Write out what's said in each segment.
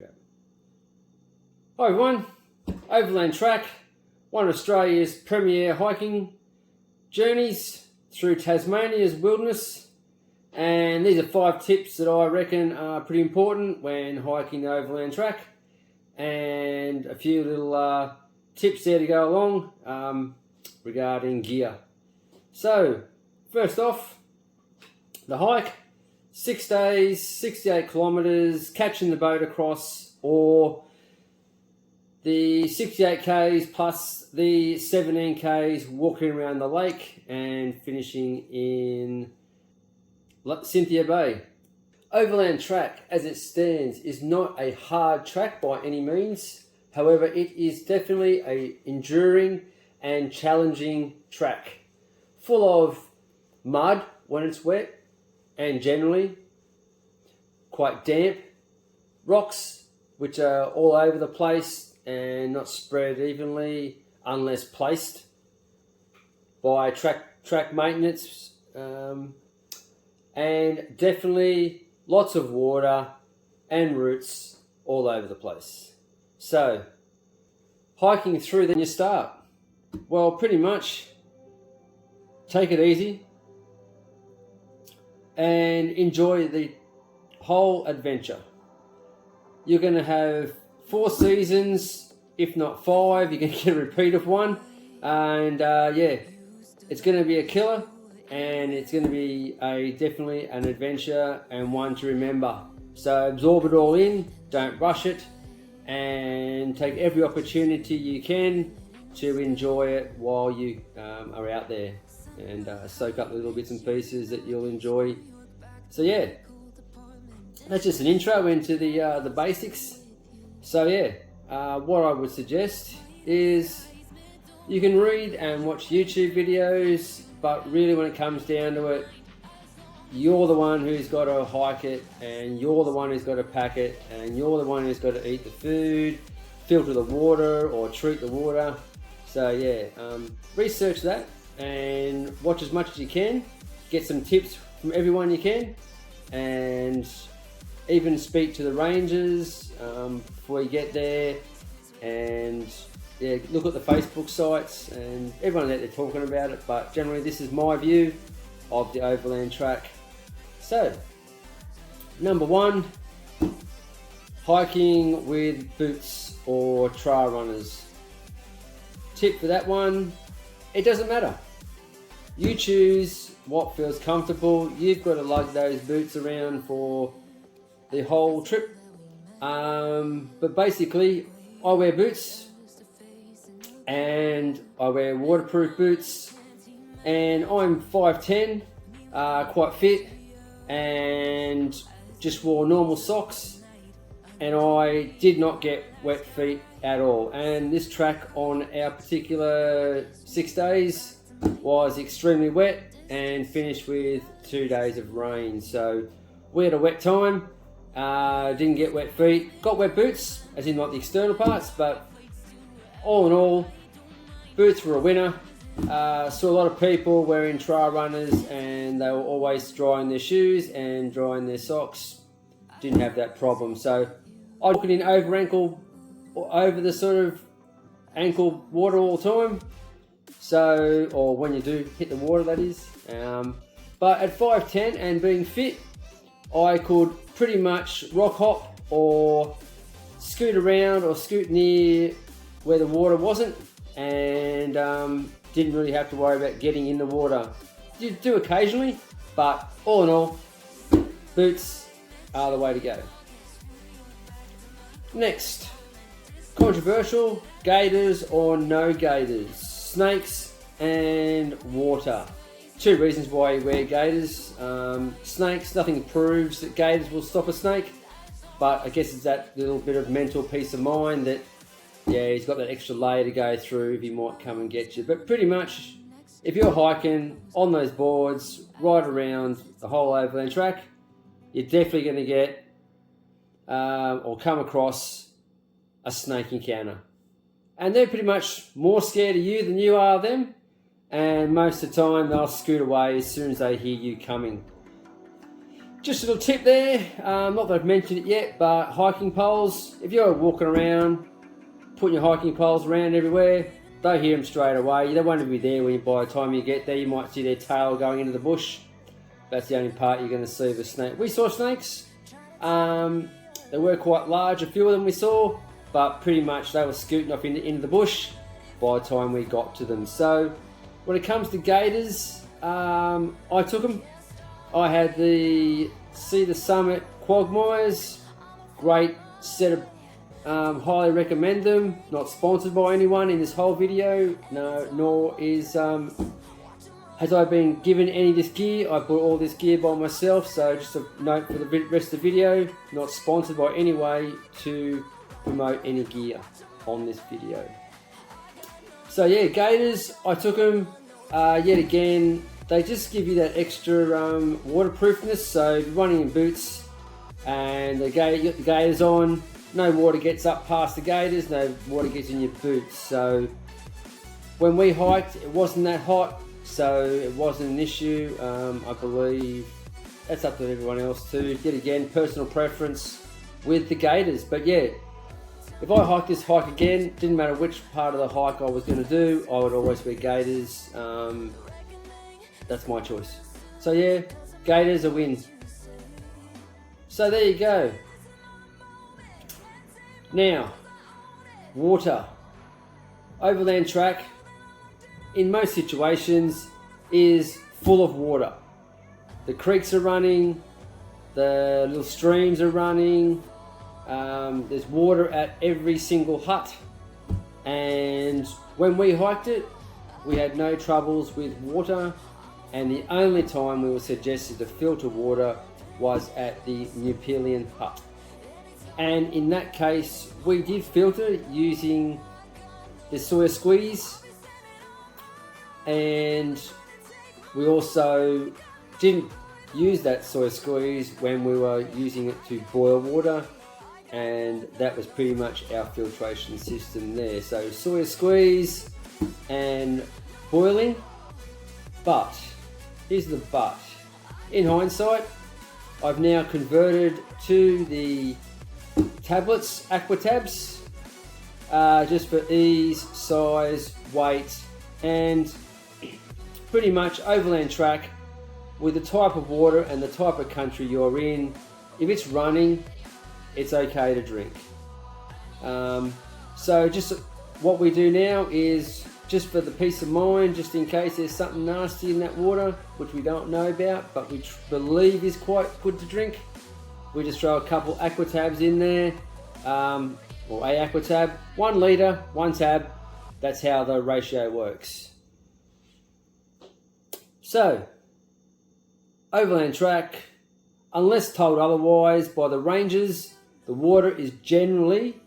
Hi everyone, Overland Track, one of Australia's premier hiking journeys through Tasmania's wilderness, and these are 5 tips that I reckon are pretty important when hiking the Overland Track, and a few little tips there to go along regarding gear. So first off, the hike, 6 days, 68 kilometres, catching the boat across, or the 68 k's plus the 17 k's walking around the lake and finishing in Cynthia Bay. Overland Track as it stands is not a hard track by any means. However, it is definitely an enduring and challenging track, full of mud when it's wet and generally quite damp, rocks which are all over the place and not spread evenly unless placed by track maintenance, and definitely lots of water and roots all over the place. So hiking through, then you start. Well, pretty much take it easy and enjoy the whole adventure. You're going to have 4 seasons, if not 5. You're going to get a repeat of one, and yeah, it's going to be a killer, and it's going to be definitely an adventure and one to remember. So absorb it all in, don't rush it, and take every opportunity you can to enjoy it while you are out there, and soak up the little bits and pieces that you'll enjoy. So yeah, that's just an intro into the basics. So yeah, what I would suggest is you can read and watch YouTube videos, but really when it comes down to it, you're the one who's got to hike it, and you're the one who's got to pack it, and you're the one who's got to eat the food, filter the water or treat the water. So yeah, research that and watch as much as you can, get some tips from everyone you can, and even speak to the rangers before you get there, and yeah, look at the Facebook sites, and everyone's out there talking about it, but generally this is my view of the Overland Track. So, number 1, hiking with boots or trail runners. Tip for that one, it doesn't matter. You choose what feels comfortable. You've got to lug those boots around for the whole trip, but basically I wear boots, and I wear waterproof boots, and I'm 5'10", quite fit, and just wore normal socks, and I did not get wet feet at all. And this track on our particular 6 days was extremely wet and finished with 2 days of rain, so we had a wet time. Didn't get wet feet, got wet boots, as in not the external parts, but all in all, boots were a winner. Saw a lot of people wearing trail runners, and they were always drying their shoes and drying their socks. Didn't have that problem. So I took it in over the sort of ankle water all the time. So, or when you do hit the water, that is. But at 5'10" and being fit, I could pretty much rock hop or scoot around or scoot near where the water wasn't, and didn't really have to worry about getting in the water. You do occasionally, but all in all, boots are the way to go. Next, controversial, gators or no gators, snakes and water. 2 reasons why you wear gators. Snakes, nothing proves that gators will stop a snake, but I guess it's that little bit of mental peace of mind that, yeah, he's got that extra layer to go through if he might come and get you. But pretty much, if you're hiking on those boards right around the whole Overland Track, you're definitely going to get or come across a snake encounter. And they're pretty much more scared of you than you are of them. And most of the time they'll scoot away as soon as they hear you coming. Just a little tip there, not that I've mentioned it yet, but hiking poles. If you're walking around, putting your hiking poles around everywhere, don't hear them straight away. They won't be there by the time you get there. You might see their tail going into the bush. That's the only part you're going to see of a snake. We saw snakes. They were quite large, a few of them we saw, but pretty much they were scooting off into the bush by the time we got to them. So when it comes to gators, I took them. I had the Cedar Summit Quagmires. Great set of, highly recommend them. Not sponsored by anyone in this whole video. No, nor is has I been given any of this gear. I bought all this gear by myself. So just a note for the rest of the video. Not sponsored by any way to promote any gear on this video. So yeah, gators, I took them. Yet again, they just give you that extra waterproofness. So if you're running in boots and you got the gators on, no water gets up past the gators, no water gets in your boots. So when we hiked, it wasn't that hot, so it wasn't an issue. I believe that's up to everyone else too. Yet again, personal preference with the gators. But yeah, if I hiked this hike again, didn't matter which part of the hike I was going to do, I would always wear gators. That's my choice. So yeah, gators a win. So there you go. Now, water. Overland Track, in most situations, is full of water. The creeks are running, the little streams are running, there's water at every single hut. And when we hiked it, we had no troubles with water. And the only time we were suggested to filter water was at the Nupelian hut. And in that case, we did filter using the soya squeeze. And we also didn't use that soya squeeze when we were using it to boil water. And that was pretty much our filtration system there. So soya squeeze and boiling. But here's the but. In hindsight, I've now converted to the tablets, Aquatabs, just for ease, size, weight, and pretty much Overland Track with the type of water and the type of country you're in. If it's running, it's okay to drink. So just what we do now is, just for the peace of mind, just in case there's something nasty in that water, which we don't know about, but we believe is quite good to drink, we just throw a couple Aquatabs in there, or a Aquatab, 1 litre, 1 tab. That's how the ratio works. So, Overland Track, unless told otherwise by the rangers, the water is generally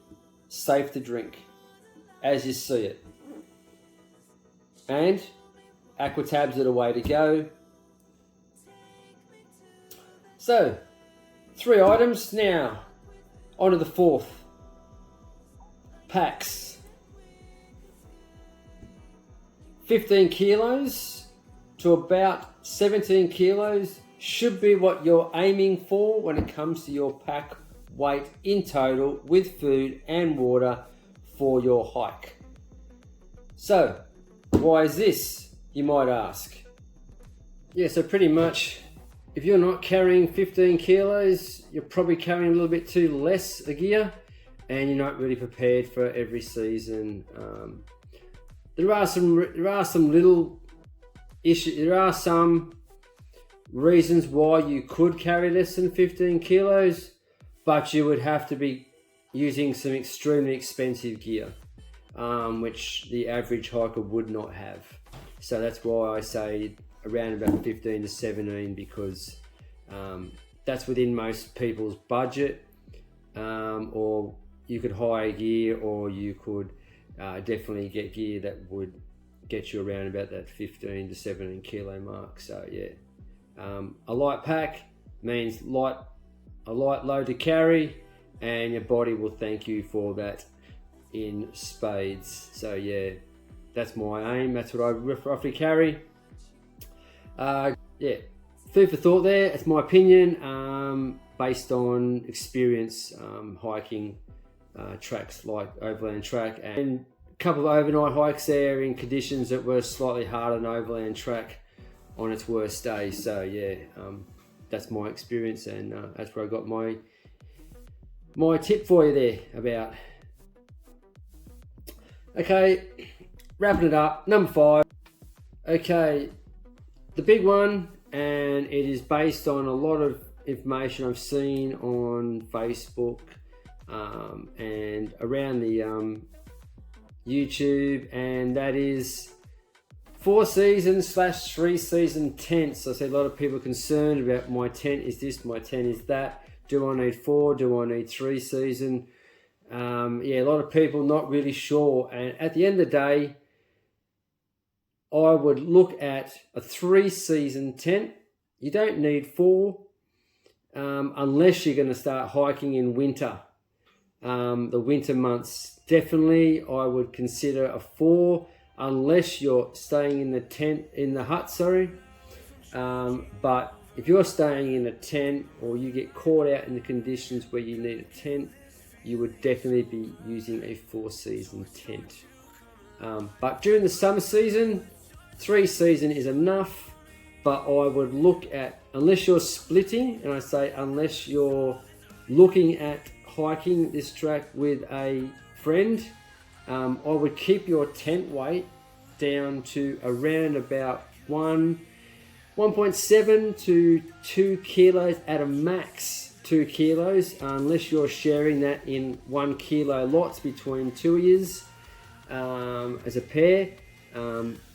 safe to drink, as you see it. And Aquatabs are the way to go. So, 3 items. Now, on to the 4th. Packs. 15 kilos to about 17 kilos should be what you're aiming for when it comes to your pack weight in total with food and water for your hike. So, why is this, you might ask? Yeah, so pretty much, if you're not carrying 15 kilos, you're probably carrying a little bit too less of gear, and you're not really prepared for every season. There are some little issues. There are some reasons why you could carry less than 15 kilos, but you would have to be using some extremely expensive gear, which the average hiker would not have. So that's why I say around about 15 to 17, because that's within most people's budget, or you could hire gear, or you could definitely get gear that would get you around about that 15 to 17 kilo mark. So yeah, a light pack means a light load to carry, and your body will thank you for that in spades. So yeah, that's my aim. That's what I roughly carry. Yeah, food for thought there. It's my opinion, based on experience hiking tracks like Overland Track, and a couple of overnight hikes there in conditions that were slightly harder than Overland Track on its worst day. So yeah, that's my experience, and that's where I got my tip for you there about. Okay, wrapping it up, number 5. Okay, the big one, and it is based on a lot of information I've seen on Facebook and around the YouTube, and that is 4-season/3 season tents. I see a lot of people concerned about my tent is this, my tent is that. Do I need 4? Do I need 3 season? Yeah, a lot of people not really sure. And at the end of the day, I would look at a 3 season tent. You don't need 4 unless you're going to start hiking in winter. The winter months, definitely I would consider a 4 unless you're staying in the tent, in the hut, sorry. But if you're staying in a tent or you get caught out in the conditions where you need a tent, you would definitely be using a 4-season tent. But during the summer season, 3 season is enough, but I would look at, unless you're splitting, and I say unless you're looking at hiking this track with a friend, I would keep your tent weight down to around about 1.7 to 2 kilos at a max. 2 kilos, unless you're sharing that in 1 kilo lots between 2 of yous as a pair.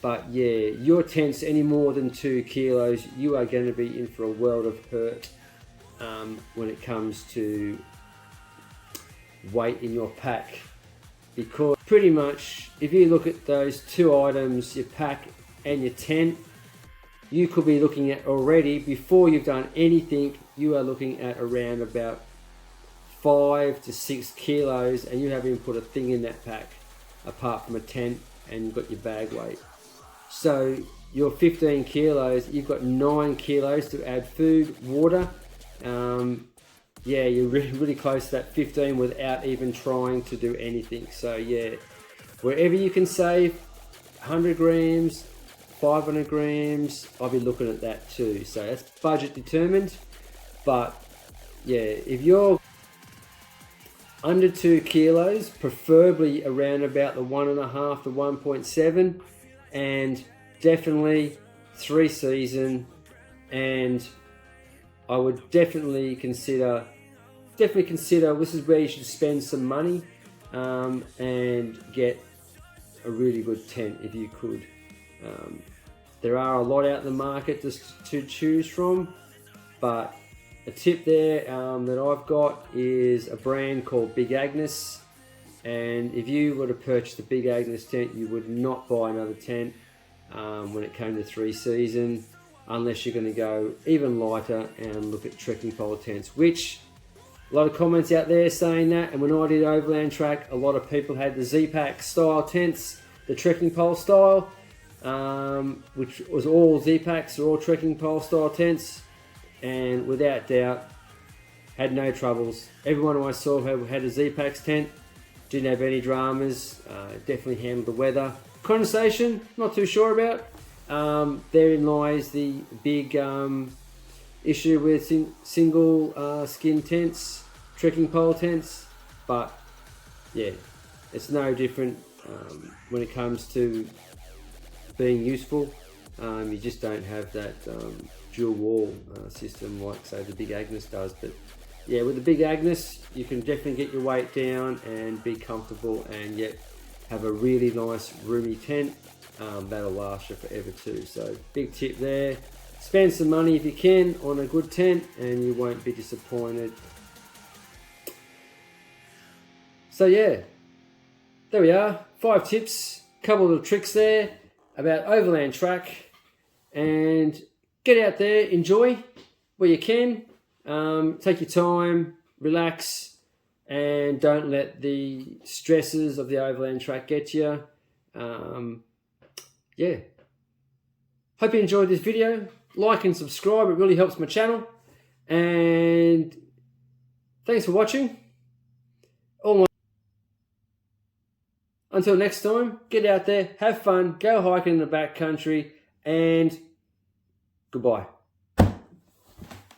But yeah, your tent's any more than 2 kilos, you are going to be in for a world of hurt when it comes to weight in your pack. Because pretty much, if you look at those 2 items, your pack and your tent, you could be looking at already, before you've done anything, you are looking at around about 5 to 6 kilos, and you haven't even put a thing in that pack apart from a tent, and you've got your bag weight. So your 15 kilos, you've got 9 kilos to add food, water. Yeah, you're really close to that 15 without even trying to do anything. So yeah, wherever you can save 100 grams, 500 grams, I'll be looking at that too. So that's budget determined. But yeah, if you're under 2 kilos, preferably around about the 1.5 to 1.7, and definitely 3 season, and I would definitely consider this is where you should spend some money and get a really good tent if you could. There are a lot out in the market to choose from, but a tip there that I've got is a brand called Big Agnes, and if you were to purchase the Big Agnes tent, you would not buy another tent when it came to 3 season, unless you're going to go even lighter and look at trekking pole tents, which a lot of comments out there saying that. And when I did Overland Track, a lot of people had the Z-Pack style tents, the trekking pole style, which was all Z-Packs, all trekking pole style tents, and without doubt had no troubles. Everyone I saw who had a Z-Packs tent didn't have any dramas, definitely handled the weather. Condensation, not too sure about. Therein lies the big issue with single skin tents, trekking pole tents, but yeah, it's no different when it comes to being useful. You just don't have that dual wall system like say the Big Agnes does. But yeah, with the Big Agnes you can definitely get your weight down and be comfortable, and yet have a really nice roomy tent that'll last you forever too. So big tip there. Spend some money if you can on a good tent and you won't be disappointed. So yeah, there we are. 5 tips, couple of tricks there about Overland Track, and get out there, enjoy where you can. Take your time, relax, and don't let the stresses of the Overland Track get you. Yeah. Hope you enjoyed this video. like and subscribe. It really helps my channel. And thanks for watching. Until next time, get out there, have fun, go hiking in the backcountry, and goodbye.